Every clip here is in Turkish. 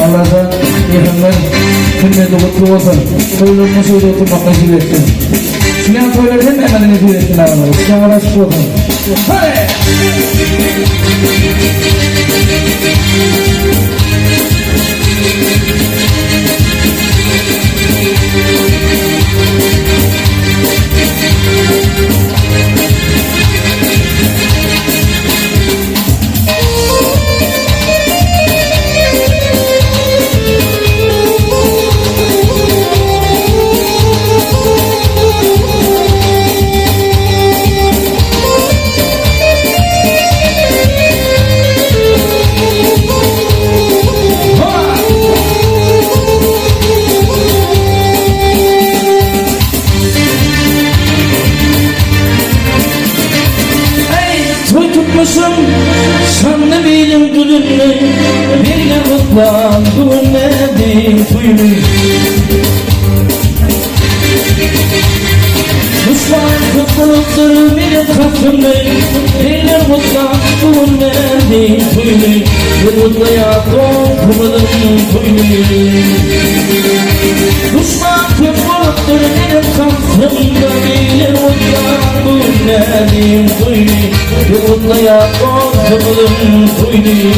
Allah'tan yakınlar hürmetli kutlu olsun. Toylarını söyle oturmak nasip etsin. Şunyan toyları hemen nasip etsin ağabeyler. Şunyan uğraşık olsun. Hadi! Şanlı benim gülümle bir de mutlan düğünledim tüyümü Düşman kutludur benim kapımda bir de mutlan düğünledim tüyümü Bir mutluya dokumadım tüyümü Düşman kutludur benim kapımda bir de mutlan düğünledim tüyümü Bir mutluya dokumadım tüyümü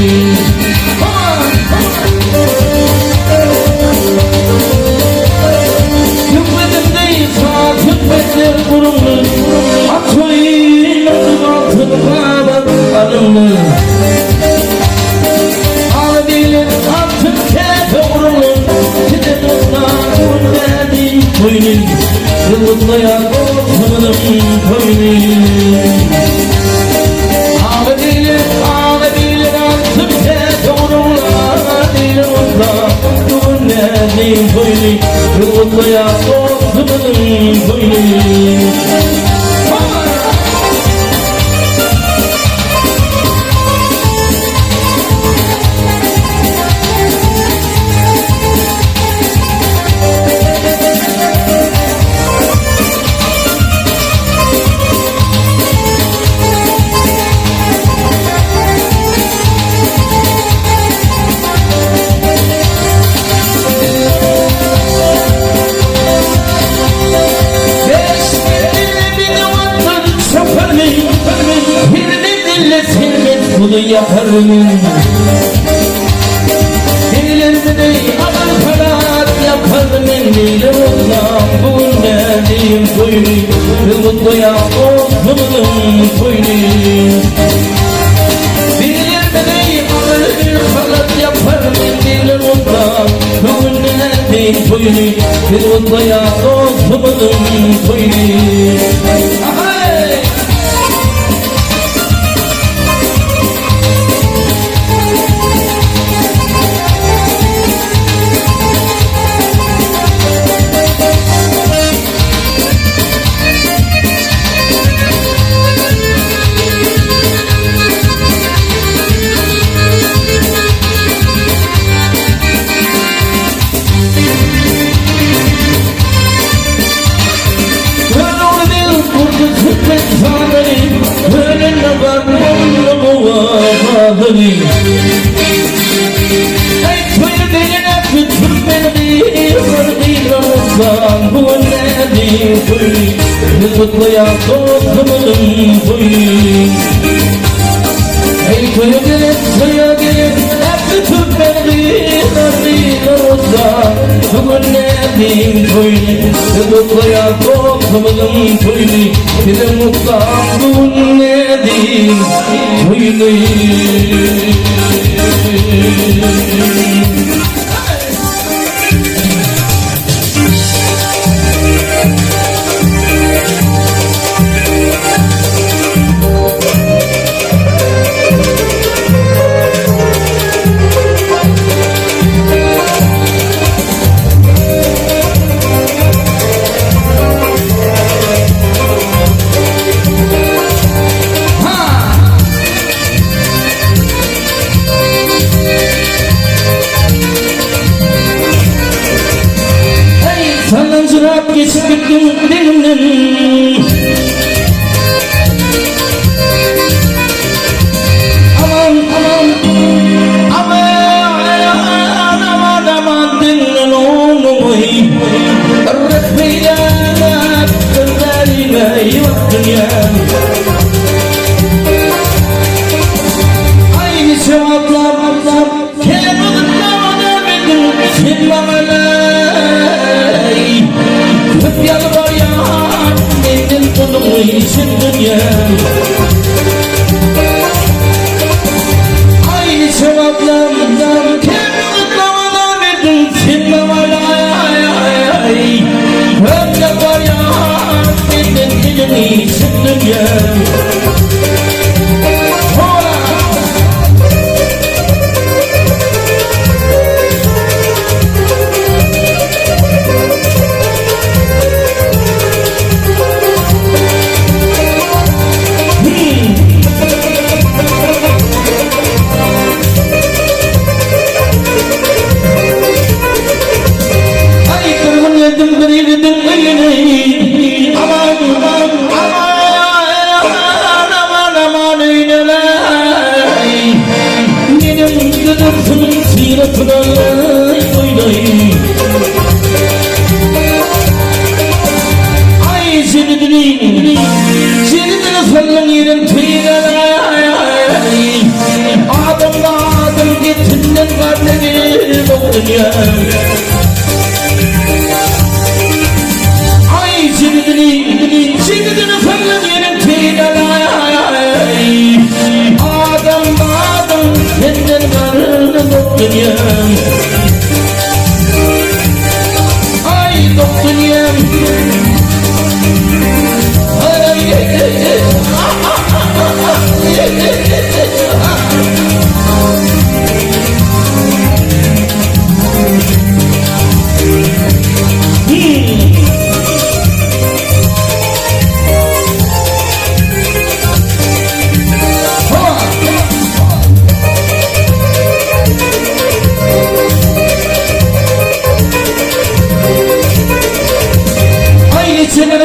Hükmedir burunlu Atmayın altına bak anımlı Ağabeyler altın tepe vurulun Gidin ondan verdiğim koyunun Yıllıklıya korkmadım koyunun Ağabeyler altın tepe vurulun Gidin ondan verdiğim koyunun Yıllıklıya korkmadım koyunun Bunu yaparım Ellerimi de alır kanat yaparım Elliyle oğlan bu nedim koyunu Mutluya olmadım koyunu Ellerimi de alır kanat yaparım Elliyle oğlan bu nedim koyunu Mutluya olmadım koyunu Ay koyu beline küçük beni Vardıyla bu nedim koyu Mutluya korkmadım koyu Ay koyu gelin küçük beni Vardıyla bu nedim koyu Mutluya korkmadım koyu Bir de mutlu bu nedim koyu sinmamalay Köp yalvar ya Mendin kulumu için dünya Aynı cevaplardan kendi mutlamana verdin sinmamalay Köp yalvar ya Mendin kulumu için dünya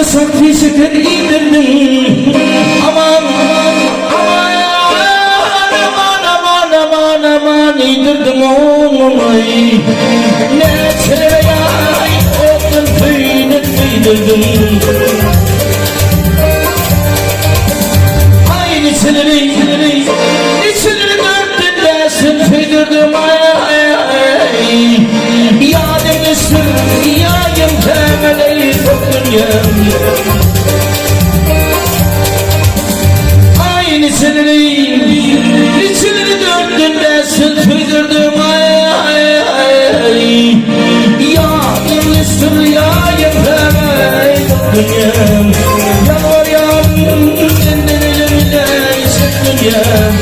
Saklı şeker yedirdim Aman yedirdim oğlumay Ne tereyay oğlum peynir yedirdim Aynı siniri dörttün desin peynirdim Yadım üstüm yayım temeli dünyam Aynı siniri dörttün desin peynirdim Yadım üstüm yayım temeli dünyam Yalvar yavrum kendini elimine işin dünyam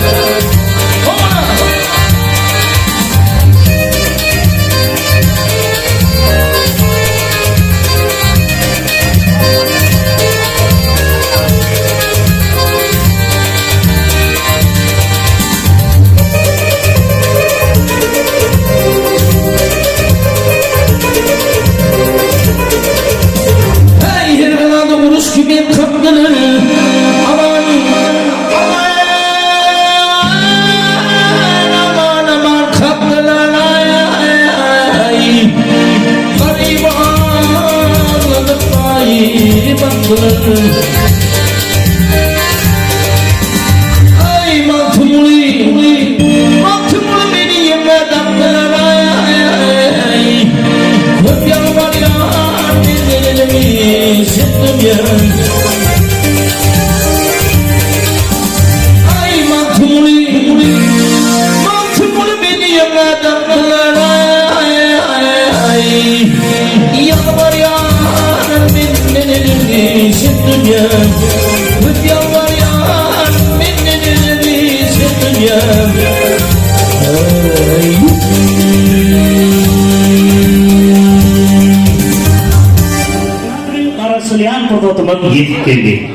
Ay mantımlı beni yeme damlar ay Köp yalvar ya ellerimi sıktım ya Ay mantımlı beni yeme damlar ay Yalvar ya ellerimi sıktım ya Köp yalvar ya ellerimi sıktım ya Arasılayan kurtulmak yetip geldi.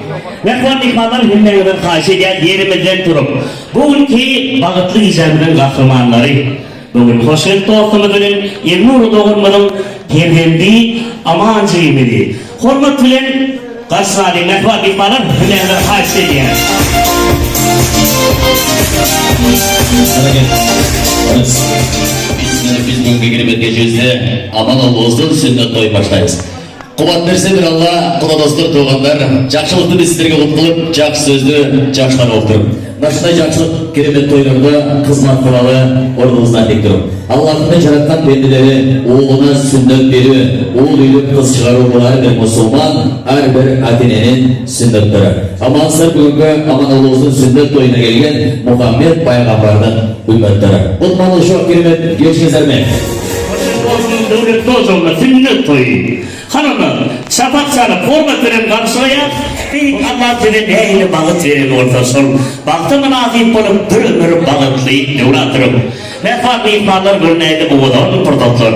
Mehvanlik madar hünnevden karşıya yerimizden durup, bugünkü bağıtlı icabının kahramanları, bugün hoşgörü dostumuzun 20 doğurmanın perdendi aman cimri. Hormat bilen Kasrali mehvanlik madar hünnevden karşıya. Biz bugünkü günümüz geçiyoruzda aman Allah'ın sünnet toy başlayız. Kubat verse bir Allah, kula dostlar, tuğanlar, жақшылықты biz sizlerge kutlup, жақсы sözlü, жақшылар oldurup. Başta жақсылық керемет тойларда қызмат қылалы орныңыздан тек тұрып. Аллахтың жаратқан пенделері оğluna сүннет беру, оğul үйліп қыз шығару бұл әрбір мұсылман, әрбір ата-ененің сүннеттері. Амансыздар бүгінгі Аманолланың сүннет тойына келген Мұхаммед пайғамбардың үмметтері. Бұл маңызды жоқ керемет geçkizler mi? Devlet dozulma sünnet toyu. Hanımlar, şafak sarı forma veren karşıya Allah veren eyle bağıt veren ortasın. Baktımın azim bulup bir ömür bağıtlayıp devlatırım. Mefat ihbarlar görüneydi oğudan pırtatlar.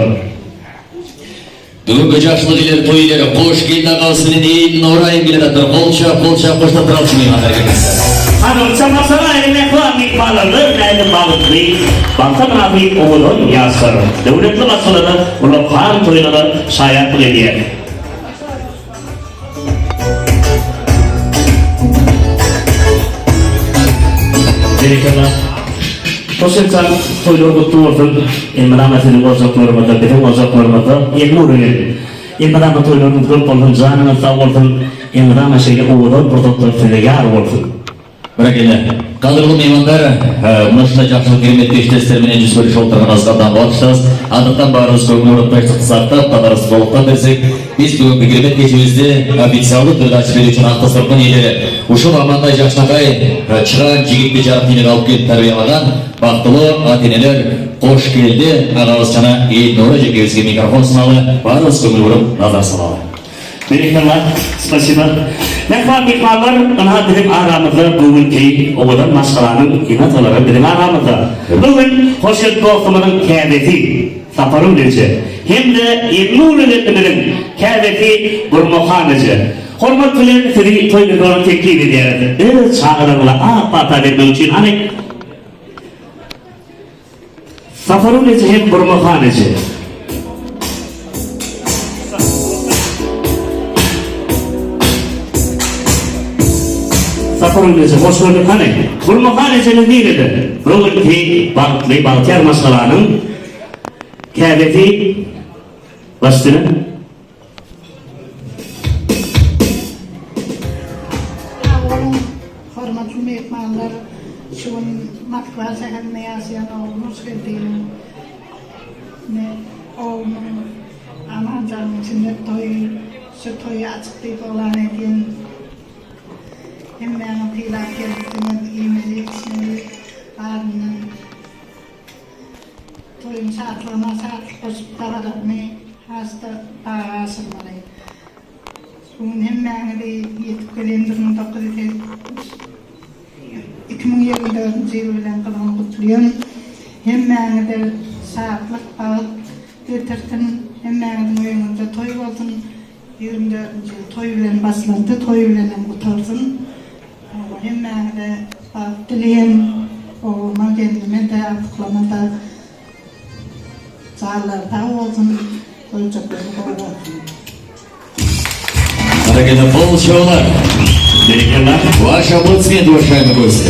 Бүгінгі жақсылық үйлер той үйлері қош келді ағасының дейін орайын келе жатыр. Қолша қошта тұралшы мейман әркелесіз. Hanım, şafak sarı mefat ihbarlar görüneydi bağıtlayıp baktımın azim oğudan yazsarım. Devletli masalada ulu kan toyları şayatlık ediyor. Gerekirler. Toşençan toylar kutlu olsun. Emrametinin ozaklarımızda, bütün ozaklarımızda yekmur edin. Emramet toylarımız kılıp olsun, canınız sağ olsun. Emramet şeyle uğurdan protoklar filegar olsun. Бәрекелді. Қадірлі меймандар, мұнышында жақсылық керемет пештестерменен жүз көріш отырған азғандан бағыштыңыз. Андықтан барыңыз көңіл орынпайшылық сақтап, қатарыз толықтан берсек, біз бүгінгі керемет кешімізде официалды түрде ашып беру үшін ақтық сұрқын елері. Ушыл амандай жақшынақай шыған жігітпе жарық денег алып келіп тәрбиялаған бақтылы ата-енелер қош келді. Ағамыз жана ел нұры жекебізге микрофон сыналы, барыңыз көңіл орын назар салалы. Berikatlar, spasiba. Mehman mikmarlar, ana bizim aramızda bugünkü oğudan maskalanın inat olarak bizim aramızda. Bugün hoşet dostumuzun kâbeti, saparım diyece. Hem de İbn-i Öğretmen'in kâbeti Burmukhanıcı. Hormat bilen sizi toyluğunu teklif ediyoruz. Çağırırlar, pata vermek için hani saparım diyece hem Burmukhanıcı. Safarımızı hoş gördük hani. Burmukhanıcı'nın değildi. Bugünkü Bağıtlı Bağıtyar maskalanın kâbeti bastını. Hormatlı mehmanlar, şu an Moskva şehrinde yaşayan oğlumuz geldiğini ve oğlumun aman canım içinde şu toyu açıklayıp olan ediyen hem benim tilak geldiğinden iğmeli içinde ardından toyun saatlarına saatlik koşup karalarını hasta bağasılmalı. Bunun hem beni de yetip gelendiğini 2024 yıl bilen kılığını kutluyorum. Hem beni de saatlik bağıt getirtin, hem beni de oyununda toy olsun. 24. yıl toy bilen basılantı, toy bilen kutarsın. Hem beni de bağıt dileyim, oğluma kendime de artıklamada sağlarda olsun, koyacakları olsun. Бәрекелді, бұл шоулар. Berikatlar. Ваши аплодисменты, уважаемые гости.